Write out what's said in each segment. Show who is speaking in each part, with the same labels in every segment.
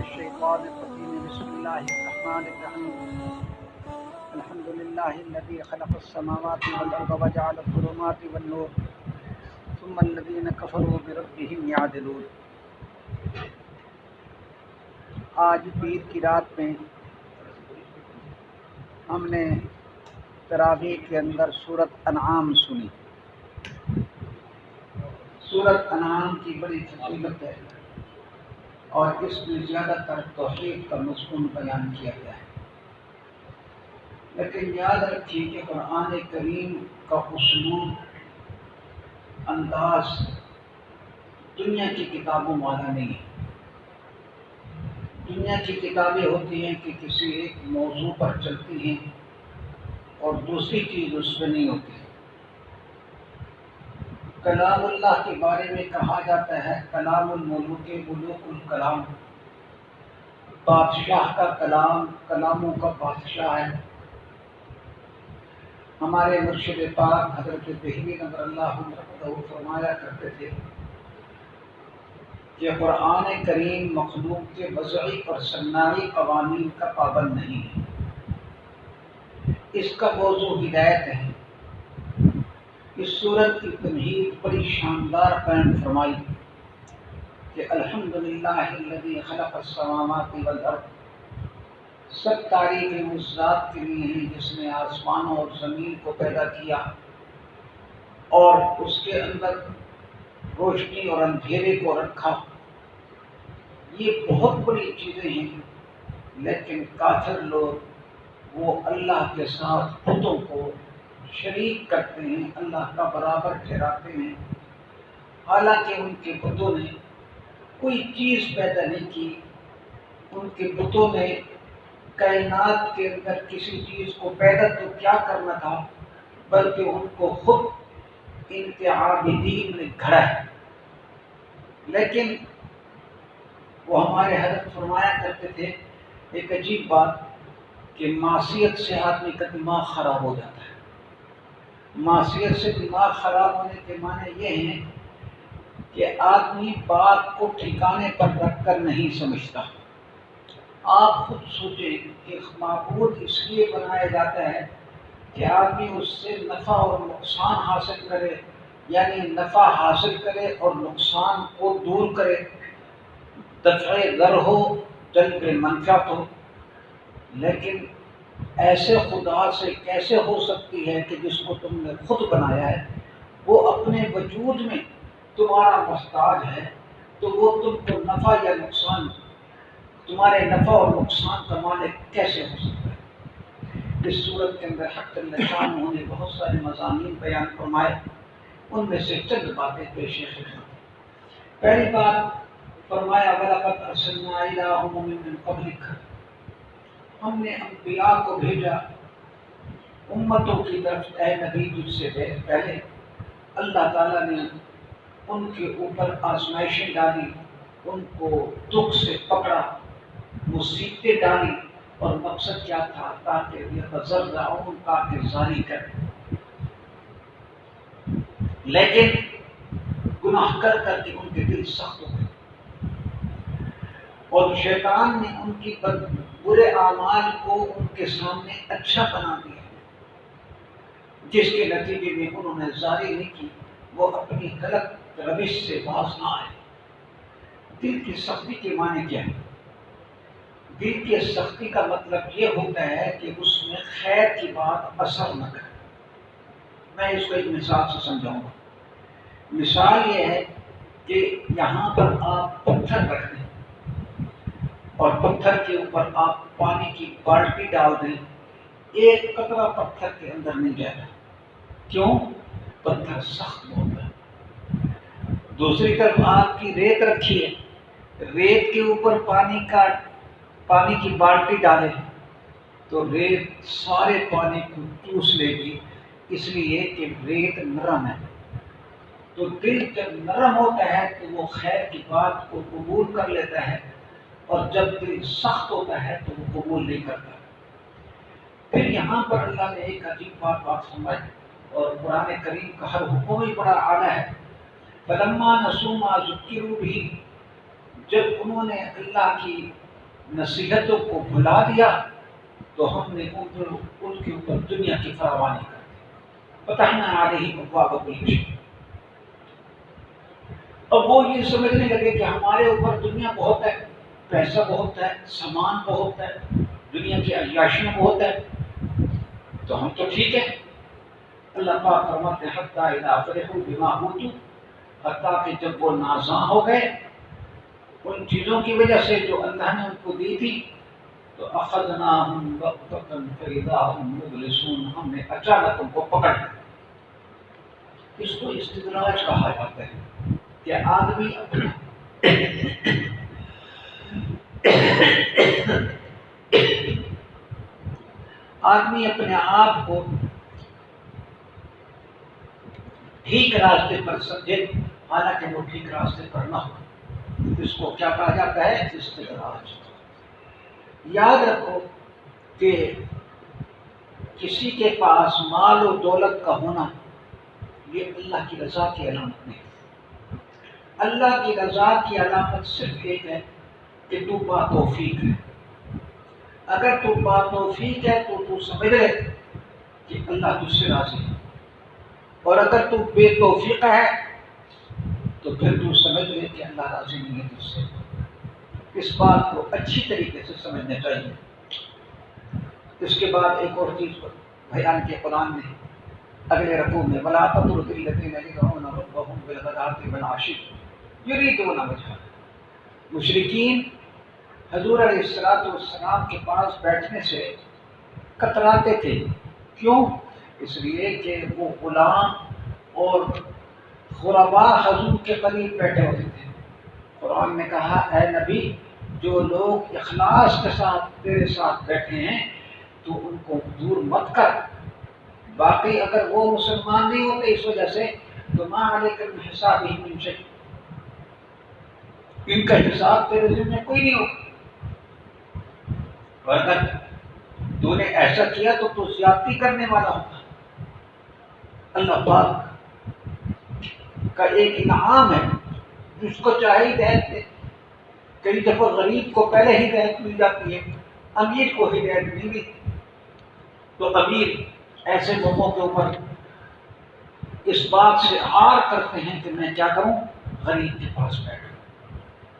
Speaker 1: الشيطان الرجيم بسم الله الرحمن الرحيم الحمد لله الذي خلق السماوات والأرض وجعل الظلمات والنور ثم الذين كفروا بربهم يعدلون۔ آج پیر کی رات میں ہم نے تراویح کے اندر سورۃ انعام سنی۔ سورۃ انعام کی بڑی فضیلت ہے اور اس میں زیادہ تر توحید کا مضمون بیان کیا گیا ہے، لیکن یاد رکھیے کہ قرآن کریم کا اسلوب، انداز دنیا کی کتابوں والا نہیں ہے۔ دنیا کی کتابیں ہوتی ہیں کہ کسی ایک موضوع پر چلتی ہیں اور دوسری چیز اس میں نہیں ہوتی۔ کلام اللہ کے بارے میں کہا جاتا ہے کلام الملوک ملوک الکلام، بادشاہ کا کلام کلاموں کا بادشاہ ہے۔ ہمارے مرشد پاک حضرت دہلوی نور اللہ مرقدہ فرمایا کرتے تھے کہ قرآن کریم مخلوق کے وضعی اور صنعی قوانین کا پابند نہیں ہے، اس کا موضوع ہدایت ہے۔ اس سورت کی تمہید بڑی شاندار بیان فرمائی کہ الحمدللہ الذی خلق السماوات والارض، سب تعریفیں اس ذات کے لیے ہیں جس نے آسمانوں اور زمین کو پیدا کیا اور اس کے اندر روشنی اور اندھیرے کو رکھا۔ یہ بہت بڑی چیزیں ہیں، لیکن کافر لوگ وہ اللہ کے ساتھ بتوں کو شریک کرتے ہیں، اللہ کا برابر ٹھہراتے ہیں، حالانکہ ان کے بتوں نے کوئی چیز پیدا نہیں کی۔ ان کے بتوں نے کائنات کے اندر کسی چیز کو پیدا تو کیا کرنا تھا، بلکہ ان کو خود ان کے عابدین نے گھڑا ہے۔ لیکن وہ ہمارے حضرت فرمایا کرتے تھے ایک عجیب بات کہ معصیت سے آدمی کا دماغ خراب ہو جاتا ہے۔ معصیت سے دماغ خراب ہونے کے معنی یہ ہیں کہ آدمی بات کو ٹھکانے پر رکھ کر نہیں سمجھتا۔ آپ خود سوچیں کہ معبود اس لیے بنایا جاتا ہے کہ آدمی اس سے نفع اور نقصان حاصل کرے، یعنی نفع حاصل کرے اور نقصان کو دور کرے، دفع ضر ہو جلب منفعت ہو۔ لیکن ایسے خدا سے کیسے ہو سکتی ہے کہ جس کو تم نے خود بنایا ہے، وہ اپنے وجود میں تمہارا محتاج ہے، تو وہ تم کو نفع یا نقصان، تمہارے نفع اور نقصان کا مالک کیسے ہو سکتا ہے؟ اس صورت کے اندر حق نشان نے بہت سارے مضامین بیان فرمائے، ان میں سے چند باتیں پیش خدمت۔ پہلی بات فرمایا وَلَقَدْ أَرْسَلْنَا إِلَىٰ أُمَمٍ مِّن قَبْلِكَ، ہم نے انبیاء کو بھیجا امتوں کی طرف، اے نبی تجھ سے پہلے۔ اللہ تعالیٰ نے ان کے اوپر آزمائشیں ڈالی، ان کو دکھ سے پکڑا، مصیبتیں ڈالی، اور مقصد کیا تھا؟ تاکہ یتضرعون، تاکہ زاری کریں۔ لیکن گناہ کر کے ان کے دل سخت ہو گئے اور شیطان نے ان کی برے اعمال کو ان کے سامنے اچھا بنا دیا، جس کے نتیجے میں انہوں نے زاری نہیں کی، وہ اپنی غلط روش سے باز نہ آئے۔ دل کی سختی کے معنی کیا ہے؟ دل کی سختی کا مطلب یہ ہوتا ہے کہ اس میں خیر کی بات اثر نہ کرے۔ میں اس کو ایک مثال سے سمجھاؤں گا۔ مثال یہ ہے کہ یہاں پر آپ پتھر رکھ دیں اور پتھر کے اوپر آپ پانی کی بالٹی ڈال دیں، ایک قطرہ پتھر کے اندر نہیں جائے گا۔ کیوں؟ پتھر سخت ہوتا ہے۔ دوسری طرف آپ کی ریت رکھی ہے، ریت کے اوپر پانی کی بالٹی ڈالیں تو ریت سارے پانی کو چوس لے گی، اس لیے کہ ریت نرم ہے۔ تو دل جب نرم ہوتا ہے تو وہ خیر کی بات کو قبول کر لیتا ہے، اور جب دل سخت ہوتا ہے تو وہ قبول نہیں کرتا۔ پھر یہاں پر اللہ نے ایک عجیب بات سمجھ، اور قرآن کریم کا ہر حکم ہی بڑا اعلیٰ ہے۔ فَلَمَّا نَسُوا مَا ذُكِّرُوا بِهِ، جب انہوں نے اللہ کی نصیحتوں کو بھلا دیا تو ہم نے ان کے اوپر دنیا کی فراوانی کر دی. فتحنا علیہم ابواب کل شیء. اب وہ یہ سمجھنے لگے کہ ہمارے اوپر دنیا بہت ہے، پیسہ بہت ہے، سامان بہت ہے، دنیا کی عیاشیاں بہت ہے، تو ہم تو ٹھیک ہے. اللہ پاک فرماتے ہیں حتی اذا فرحوا بما اوتوا، حتیٰ کہ جب وہ نازاں ہو گئے ان چیزوں کی وجہ سے جو اللہ نے ان کو دی تھی، تو اخذناہم بغتۃ فاذا ھم مبلسون، ہم نے اچانک ان کو پکڑ لیا. اس کو استدراج کہا جاتا ہے کہ آدمی اپنے آپ کو ٹھیک راستے پر سمجھے حالانکہ وہ ٹھیک راستے پر نہ ہو. اس کو کیا کہا جاتا ہے؟ استدراج. یاد رکھو کہ کسی کے پاس مال و دولت کا ہونا یہ اللہ کی رضا کی علامت نہیں. اللہ کی رضا کی علامت صرف ایک ہے کہ تو با توفیق ہے. اگر تو با توفیق ہے تو سمجھ لے کہ اللہ تجھ سے راضی ہے، اور اگر تو بے توفیق ہے تو پھر تو سمجھ لے کہ اللہ راضی نہیں ہے تجھ سے. اس بات کو اچھی طریقے سے سمجھنا چاہیے. اس کے بعد ایک اور چیز بیان کے قرآن نے اگلے رکوع میں وَلَا تَطْرُدِ الَّذِينَ يَدْعُونَ رَبَّهُمْ بِالْغَدَاةِ وَالْعَشِيِّ يُرِيدُونَ وَجْهَهُ. مشرکین حضور علیہ السلام کے پاس بیٹھنے سے کتراتے تھے. کیوں؟ اس لیے کہ وہ غلام اور غرباء حضور کے قریب بیٹھے ہوتے تھے. قرآن نے کہا اے نبی جو لوگ اخلاص کے ساتھ تیرے ساتھ بیٹھے ہیں تو ان کو دور مت کر. باقی اگر وہ مسلمان نہیں ہوتے اس وجہ سے تو ما علیک من حسابہم من شیء، ان کا حساب تیرے ذمہ میں کوئی نہیں ہوگا. اور اگر تو نے ایسا کیا تو زیادتی کرنے والا ہوگا. اللہ پاک کا ایک انعام ہے جس کو چاہے ہدایت دے. کئی دفعہ غریب کو پہلے ہدایت مل جاتی ہے، امیر کو ہدایت نہیں ملتی. تو امیر ایسے لوگوں کے اوپر اس بات سے عار کرتے ہیں کہ میں کیا کروں، غریب کے پاس بیٹھوں.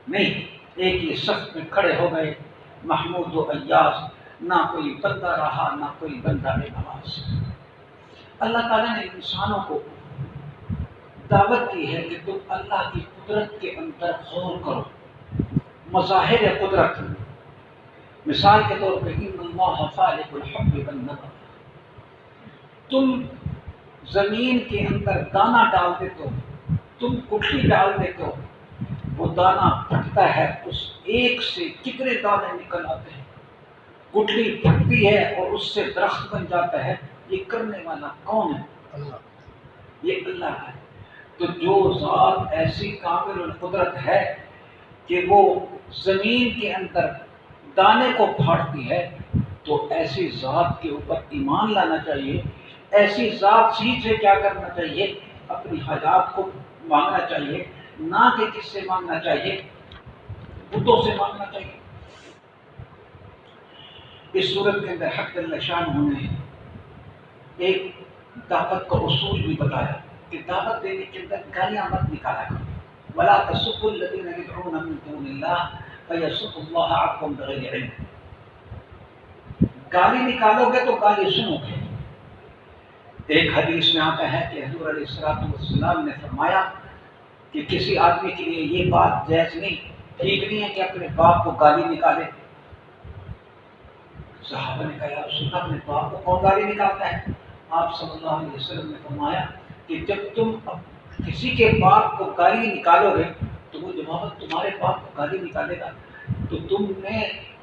Speaker 1: نہیں، ایک ہی صف میں کھڑے ہو گئے محمود و ایاز، نہ کوئی بندہ رہا نہ کوئی بندہ نواز. اللہ تعالیٰ نے انسانوں کو دعوت کی ہے کہ تم اللہ کی قدرت کے اندر غور کرو، مظاہر قدرت. مثال کے طور پہ ان اللہ خالق الحب والنوى، تم زمین کے اندر دانہ ڈال دیتے ہو، تم گٹھلی ڈال دیتے ہو، وہ دانہ پھٹتا ہے، اس ایک سے کتنے دانے نکل آتے ہیں. گٹھلی پھٹتی ہے اور اس سے درخت بن جاتا ہے. یہ کرنے والا کون ہے؟ اللہ. یہ اللہ ہے. تو جو ذات ایسی کامل القدرت ہے کہ وہ زمین کے اندر دانے کو پھاڑتی ہے، تو ایسی ذات کے اوپر ایمان لانا چاہیے. ایسی ذات سے کیا کرنا چاہیے؟ اپنی حاجات کو مانگنا چاہیے، نہ کہ کس سے مانگنا چاہیے؟ بتوں سے مانگنا چاہیے. اس صورت کے اندر حق جل شانہ نے ایک دعوت کا اصول بھی بتایا کہ دعوت دینے کے اندر گالیاں مت نکالا کرو. وَلَا تَسُبُّوا الَّذِينَ يَدْعُونَ مِن دُونِ اللَّهِ فَيَسُبُّوا اللَّهَ عَدْوًا بِغَيْرِ عِلْمٍ. گالی نکالو گے تو گالی سنو گے. ایک حدیث میں آتا ہے کہ حضور علیہ السلام نے فرمایا کہ کسی آدمی کے لیے یہ بات جائز نہیں، ٹھیک نہیں ہے کہ اپنے باپ کو گالی نکالے. صحابہ نے کہا یا رسول اللہ اپنے باپ کو کون گالی نکالتا ہے؟ آپ صلی اللہ علیہ وسلم نے فرمایا کہ جب تم کسی کے باپ کو گالی نکالو گے تو وہ جب تمہارے باپ کو گالی نکالے گا تو تم نے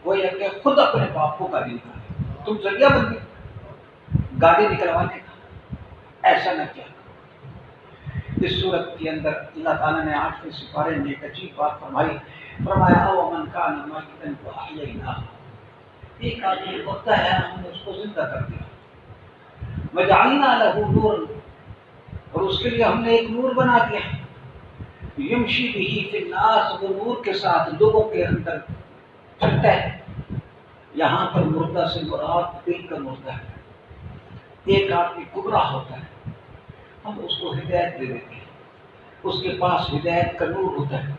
Speaker 1: گویا کہ خود اپنے باپ کو گالی نکالے، تم ذریعہ بن گئے گالی نکلوانے کا. ایسا نہ کیا. اس صورت کے اندر اللہ تعالیٰ نے 8ویں سپارے میں ایک عجیب بات فرمائی. فرمایا وَمَنْ كَانَ مَيْتًا فَأَحْيَيْنَاهُ، ایک آدمی ہوتا ہے ہم نے اس کو زندہ کر دیا. وَجَعَلْنَا لَهُ نُورًا، اور اس کے لیے ہم نے ایک نور بنا دیا. يَمْشِي بِهِ فِي النَّاسِ، وہ نور کے ساتھ لوگوں کے اندر پھرتا ہے، یہاں پر مردہ سے مراد دل کا مردہ ہے۔ ایک آدمی گمراہ ہوتا ہے، ہم اس کو ہدایت دے دیتے ہیں، اس کے پاس ہدایت کا نور ہوتا ہے،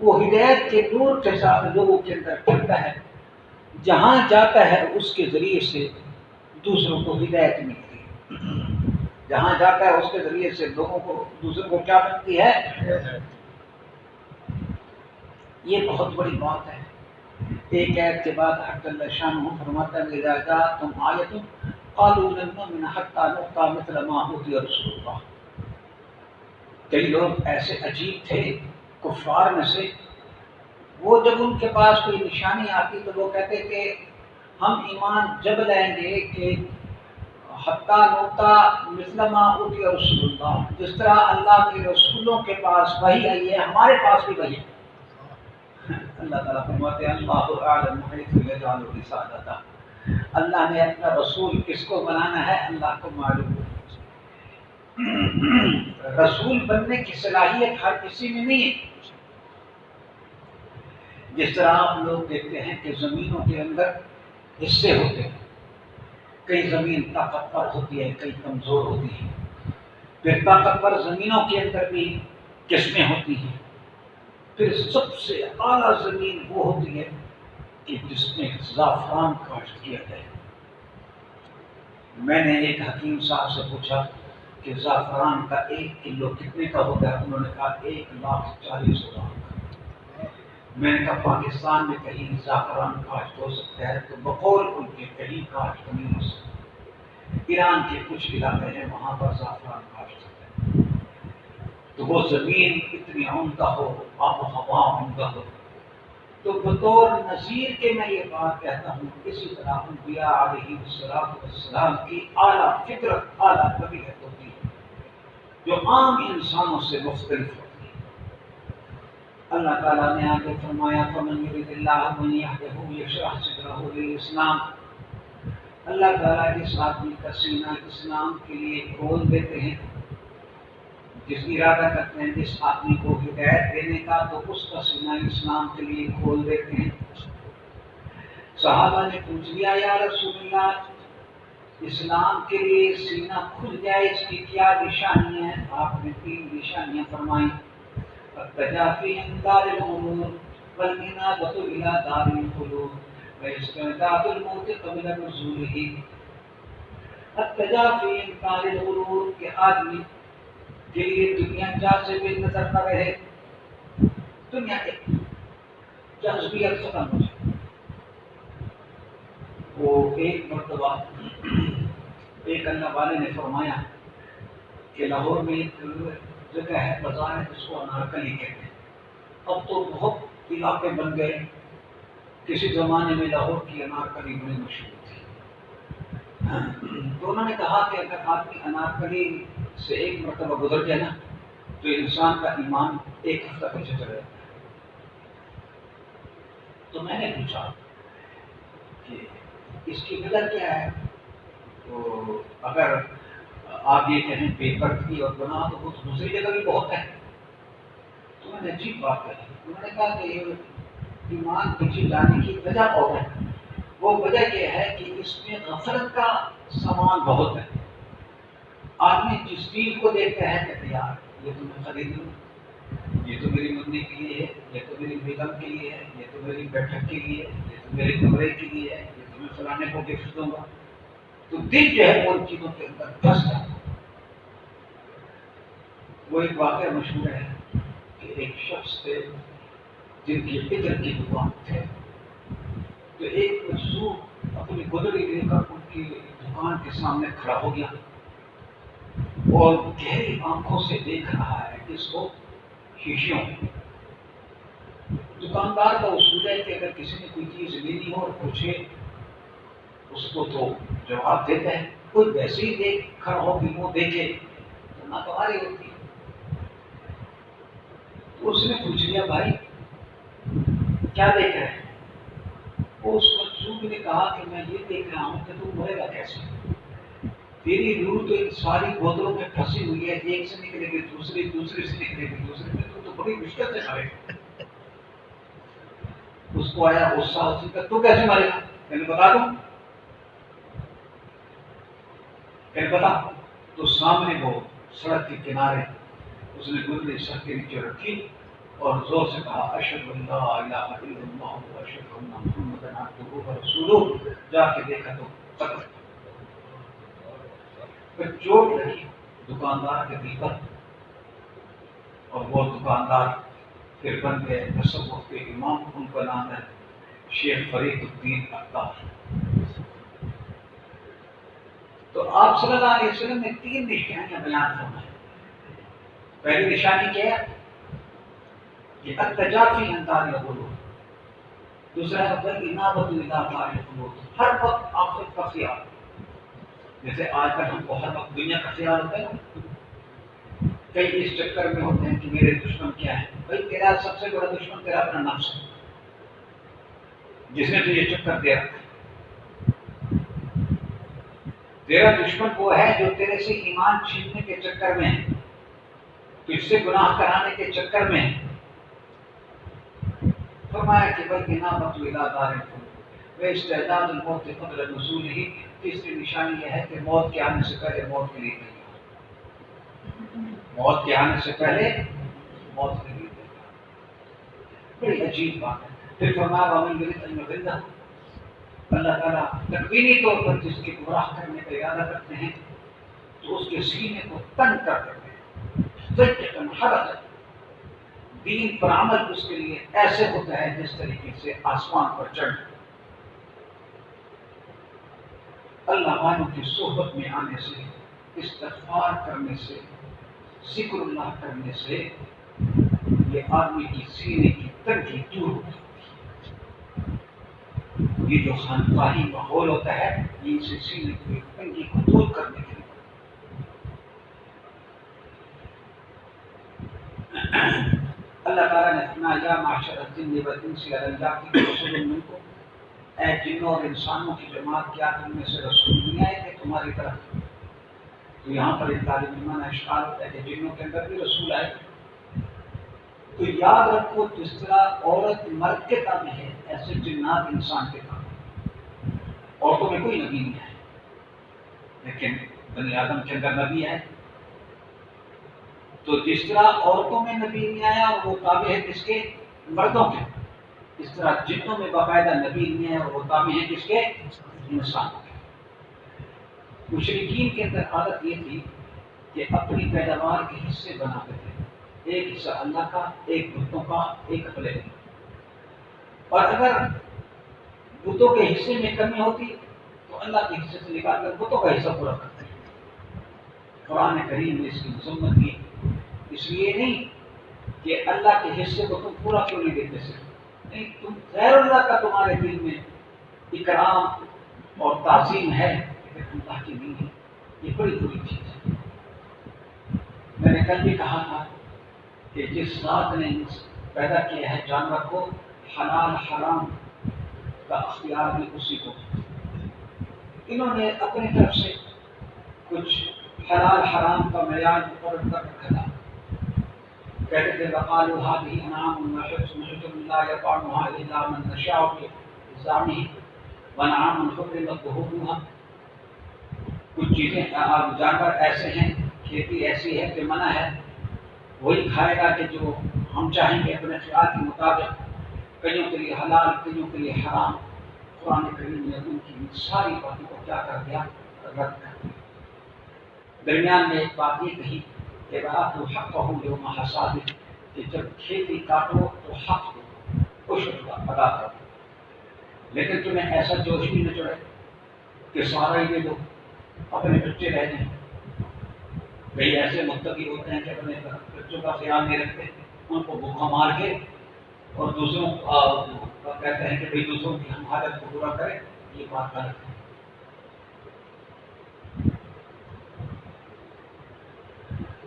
Speaker 1: وہ ہدایت کے نور کے ساتھ لوگوں کے اندر پھرتا ہے، جہاں جاتا ہے اس کے ذریعے سے دوسروں کو ہدایت ملتی ہے، جہاں جاتا ہے اس کے ذریعے سے لوگوں کو دوسروں کو کیا ملتی ہے؟ یہ بہت بڑی بات ہے۔ ایک آیت کے بعد حق اللہ شانہ فرماتا ہے اذا جاءتم آیۃ قالوا لن نؤمن حتى نؤتى مثل ما اوتی رسول اللہ۔ کئی لوگ ایسے عجیب تھے کفار میں سے، وہ جب ان کے پاس کوئی نشانی آتی تو وہ کہتے کہ ہم ایمان جب لائیں گے کہ حتیٰ نوتا مثل ما اوتی رسول اللہ، جس طرح اللہ کے رسولوں کے پاس وحی آئی ہے ہمارے پاس بھی وحی ہے۔ اللہ تعالیٰ فرماتے ہیں اللہ اعلم حیث یجعل رسالتہ، اللہ نے اپنا رسول کس کو بنانا ہے اللہ کو معلوم ہے۔ رسول بننے کی صلاحیت ہر کسی میں نہیں ہے۔ جس طرح آپ لوگ دیکھتے ہیں کہ زمینوں کے اندر حصے ہوتے ہیں، کئی زمین طاقتور ہوتی ہے، کئی کمزور ہوتی ہے، پھر طاقتور زمینوں کے اندر بھی قسمیں ہوتی ہیں، پھر سب سے اعلیٰ زمین وہ ہوتی ہے کہ جس میں زعفران کاشت کیا جائے۔ میں نے ایک حکیم صاحب سے پوچھا کہ زعفران کا 1 کلو کتنے کا ہوتا ہے؟ انہوں نے کہا 1,40,000۔ میں نے کہا پاکستان میں کہیں زعفران کاشت ہو سکتا ہے؟ تو بقول ان کے کہیں کاشت نہیں ہو سکتا۔ ایران کے کچھ علاقے ہیں وہاں پر زعفران کاشت ہوتا ہے، تو وہ زمین اتنی عمدہ ہو، آب و ہوا عمدہ ہو۔ تو بطور نذیر کے میں یہ بات کہتا ہوں، اسی طرح انبیاء علیہ السلام کی اعلیٰ فطرت، اعلیٰ طبیعت ہوتی ہے جو عام انسانوں سے مختلف ہوتی ہے۔ اللہ تعالیٰ نے آگے فرمایا فمن یرد اللہ ان یہدہ یشرح صدرہ للاسلام، اللہ تعالیٰ جس آدمی کا سینہ اسلام کے لیے کھول دیتے ہیں، جس ارادہ کرتے ہیں جس آدمی کو ہدایت دینے کا تو اس کا سینہ اسلام کے لیے کھول دیتے ہیں۔ صحابہ نے پوچھ لیا یا رسول اللہ، اسلام کے لیے سینہ کھل جائے اس کی کیا نشانی ہے؟ آپ نے 3 نشانیاں فرمائیں، التجافی عن دار الغرور والانابۃ الی دار الخلود واستعداد الموت قبل نزولہ۔ التجافی عن دار الغرور کہ آدمی کے لیے دنیا جان سے بے نظر نہ رہے، دنیا ایک جذبیت ختم ہو جائے۔ وہ ایک مرتبہ ایک اللہ والے نے فرمایا کہ لاہور میں ایک جگہ ہے بازار ہے جس کو انارکلی کہتے ہیں، اب تو بہت علاقے بن گئے، کسی زمانے میں لاہور کی انارکلی بڑی مشہور تھی۔ تو انہوں نے کہا کہ اگر آدمی انارکلی سے ایک مرتبہ گزر جائے نا تو انسان کا ایمان 1 ہفتہ پیچھے چلا جاتا ہے۔ تو میں نے پوچھا کہ اس کی وجہ کیا ہے؟ تو اگر آپ یہ کہیں بے پردگی اور گناہ تو وہ دوسری جگہ بھی بہت ہے۔ تو میں نے عجیب بات کہی، انہوں نے کہا کہ یہ ایمان پیچھے جانے کی وجہ اور ہے، وہ وجہ یہ ہے کہ اس میں غفلت کا سامان بہت ہے۔ آدمی جس چیز کو دیکھتا ہے کہ یار یہ تو میں خرید لوں، یہ تو میری منی کے لیے ہے، یہ تو میری بیگم کے لیے ہے، یہ تو میری بیٹھک کے لیے ہے، یہ تو میرے کمرے کے لیے ہے، یہ تو میں فلانے کو گفٹ دوں گا، تو دل جو ہے ان چیزوں کے اندر پھنس جاتا ہے۔ وہ ایک واقعہ مشہور ہے کہ ایک شخص تھے جن کی فکر کی دکان تھے، تو ایک مجذوب اپنی گدڑی لے کر ان کی دکان کے سامنے کھڑا ہو گیا اور گہری آنکھوں سے دیکھ رہا ہے کس کو؟ شیشیوں۔ دکاندار کا اصول ہے کہ اگر کسی نے کوئی چیز لینی ہو اور پوچھے اس کو تو جواب دیتا ہے، کوئی ویسے ہی دیکھ کھڑا ہو کہ وہ دیکھے تو ناگواری ہوتی ہے۔ تو اس نے پوچھ لیا بھائی کیا دیکھ رہے ہیں؟ اس مجذوب نے کہا کہ میں یہ دیکھ رہا ہوں کہ تم مرے گا کیسے، تیری روح تو ان ساری بوتلوں میں پھنسی ہوئی ہے، ایک سے نکلے گی دوسری، دوسری سے نکلے گی دوسری میں، تو بڑی مشکل سے مرے گا۔ اس کو آیا غصہ اسی کا، تو کیسے مرے گا؟ میں بتا دوں، بتا. تو سامنے وہ سڑک کے کنارے اس نے گردے سر کے نیچے رکھی اور زور سے کہا اشہد ان لا الہ الا اللہ و اشہد ان محمدا عبدہ و رسولہ. جا کے دیکھا تو قتل. پھر چوٹ لگی دکاندار کے دل پر، اور وہ دکاندار پھر بن گئے تصوف کے امام. ان کا نام ہے شیخ فرید الدین عطار. تو آپ صلی اللہ علیہ وسلم نے 3 نشانیاں بیان فرمائی. پہلی نشانی کیا ہے کہ التجافی عن دار الغرور. دوسرا ہے الانابۃ الی دار القلوب. ہر وقت آخرت کا خیال. جیسے آج کل ہم کو ہر وقت دنیا کا خیال ہوتا ہے نا، کئی اس چکر میں ہوتے ہیں کہ میرے دشمن کیا ہے. بھائی تیرا سب سے بڑا دشمن تیرا اپنا نفس ہے، جس نے تجھے چکر دے رکھا ہے. تیرا دشمن وہ ہے جو تیرے سے ایمان چھیننے کے چکر میں ہے، تجھ سے گناہ کرانے کے چکر میں ہے. فرمایا کہ بل انابۃ الی دار القلوب و استعداد الموت قبل نزولہ. تیسری نشانی یہ ہے کہ موت کے آنے سے پہلے موت کے لیے تیار. موت کے آنے سے پہلے موت کے لیے تیار. بڑی عجیب بات ہے. پھر فرمایا ومن یرید ان یضلہ. اللہ تعالیٰ تکوینی طور پر جس کے گمراہ کرنے کا ارادہ کرتے ہیں تو اس کے سینے کو تنگ کر دیتے ہیں. ضیقاً حرجاً. دین پر عمل اس کے لیے ایسے ہوتا ہے جس طریقے سے آسمان پر چڑھ. اللہ والوں کی صحبت میں آنے سے، استغفار کرنے سے، ذکر اللہ کرنے سے یہ آدمی کی سینے کی تنگی دور ہوتی ہے. یہ جو خانقاہی ماحول ہوتا ہے یہ اسے سینے کی تنگی کو دور کرنے کے لیے. اللہ تعالیٰ نے فرمایا یا معشر الجن والانس ان یاتیکم رسول منکم. اے جنوں اور انسانوں کی جماعت، کیا تم میں سے رسول نہیں آئے تھے تمہاری طرف؟ تو یہاں پر ایک طالب علم نے اشکال ہوتا ہے کہ جنوں کے اندر بھی رسول آئے. تو یاد رکھو جس طرح عورت مرد کے تابع ہے ایسے جنات انسان کے تابع. عورتوں میں کوئی نبی نہیں ہے لیکن بنی آدم کے اندر نبی ہے. تو جس طرح عورتوں میں نبی نہیں آیا اور وہ تابع ہے کس کے؟ مردوں کے. اس طرح جنوں میں باقاعدہ نبی نہیں ہے اور وہ تابع ہیں کس کے؟ انسانوں کے. مشرکین کے اندر عادت یہ تھی کہ اپنی پیداوار کے حصے بناتے تھے. ایک حصہ اللہ کا، ایک بتوں کا، ایک اپنے. اور اگر بتوں کے حصے میں کمی ہوتی تو اللہ کے حصے سے نکال کر بتوں کا حصہ پورا کرتے. قرآن کریم نے اس کی مذمت کی. اس لیے نہیں کہ اللہ کے حصے کو تم پورا کیوں نہیں دیتے سے، نہیں، تم غیر اللہ کا تمہارے دل میں اکرام اور تعظیم ہے لیکن اللہ کی نہیں ہے. یہ بڑی بری چیز ہے. میں نے کل بھی کہا تھا کہ جس ذات نے پیدا کیا ہے جانور کو، حلال حرام کا اختیار بھی اسی کو. انہوں نے اپنی طرف سے کچھ حلال حرام کا معیار مقرر کر رکھا تھا. کہتے تھے وقالوا هذه انعام وحرث لا يطعمها الا من نشاء بزعمه وانعام حرمت ظهورها. کچھ چیزیں جانور ایسے ہیں، کھیتی ایسی ہے کہ منع ہے، وہی کھائے گا کہ جو ہم چاہیں گے اپنے خیال کے مطابق. کئیوں کے لیے حلال، کئیوں کے لیے حرام. قرآن کریم نے ان کی ساری باتوں کو کیا کر دیا؟ رد کر دیا. درمیان میں ایک بات یہ کہی کہ وَآتُوا حَقَّهُ يَوْمَ حَصَادِهِ، کہ جب کھیتی کاٹو تو حق دو، عشر کا ادا کرو. لیکن تمہیں ایسا جوش بھی نہ چڑھے کہ سارا ہی دے دو، اپنے بچے رہ جائیں. کئی ایسے متقی ہوتے ہیں کہ اپنے بچوں کا خیال نہیں رکھتے، ان کو بھوکا مار کے اور دوسروں کہتے ہیں کہ بھئی دوسروں کی ہم حالت کو پورا کریں. یہ بات غلط ہے.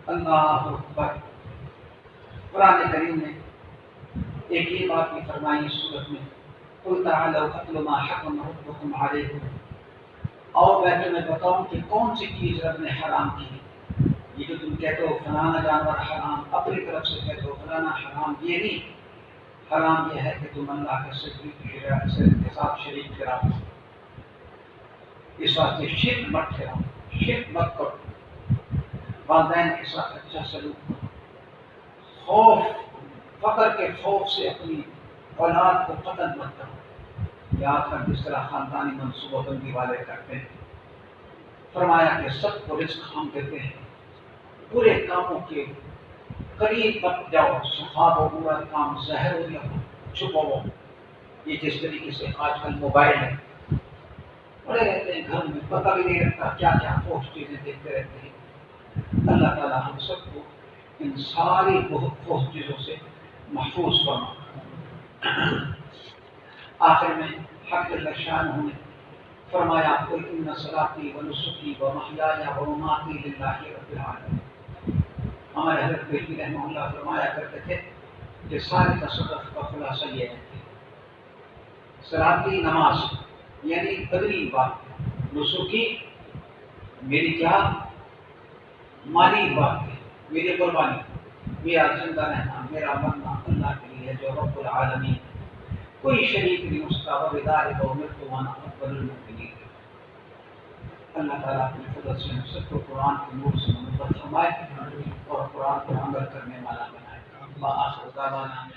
Speaker 1: اللہ اکبر. قرآن کریم نے ایک یہ بات بھی فرمائی اس صورت میں قل تعالوا اتل ما حرم ربكم علیکم. اور میں تمہیں بتاؤں کہ کون سی چیز رب نے حرام کی. یہ جو تم کہتے ہو فلانا جانور حرام، اپنی طرف سے کہتے ہو فلانا حرام، یہ نہیں. حرام یہ ہے کہ تم اللہ کے شریعت کے ساتھ شریک ٹھہراؤ، اس واسطے شرک مت ٹھہراؤ، شرک مت کرو، والدین کے ساتھ اچھا سلوک کرو، خوف فقر کے خوف سے اپنی اولاد کو قتل مت کرو، یاد کر جس طرح خاندانی منصوبہ بندی والے کرتے ہیں۔ فرمایا کہ سب کو رزق ہم دیتے ہیں، برے کاموں کے قریب مت جاؤ، خواب و برا کام زہر ہو یا چھپو۔ یہ جس طریقے سے آج کل موبائل ہے، پڑے رہتے ہیں گھر میں، پتہ بھی نہیں رہتا کیا کیا فوش چیزیں دیکھتے رہتے ہیں۔ اللہ تعالیٰ ہم سب کو ان ساری بہت فوش چیزوں سے محفوظ فرما۔ آخر میں حق اللہ شانہ نے فرمایا قل ان صلاتی و نسکی و محیای و مماتی للہ رب العالمین۔ ہمارے حضرت بہلی رحمہ اللہ فرمایا کرتے تھے کہ سارے تصوف کا خلاصہ یہ ہے کہ صلاتی نماز یعنی قدری بات، نسکی میری کیا مالی بات ہے، میری قربانی، میرا زندہ رہنا، میرا مرنا اللہ کے لیے جو رب العالمین، کوئی شریک نہیں اس کا، وبذالک امرت وانا اول المؤمنین۔ اللہ تعالیٰ اپنے فضل سے ہم سب کو قرآن کے نور سے منور فرمائے اور قرآن پر عمل کرنے والا بنائے۔ وآخر دعوانا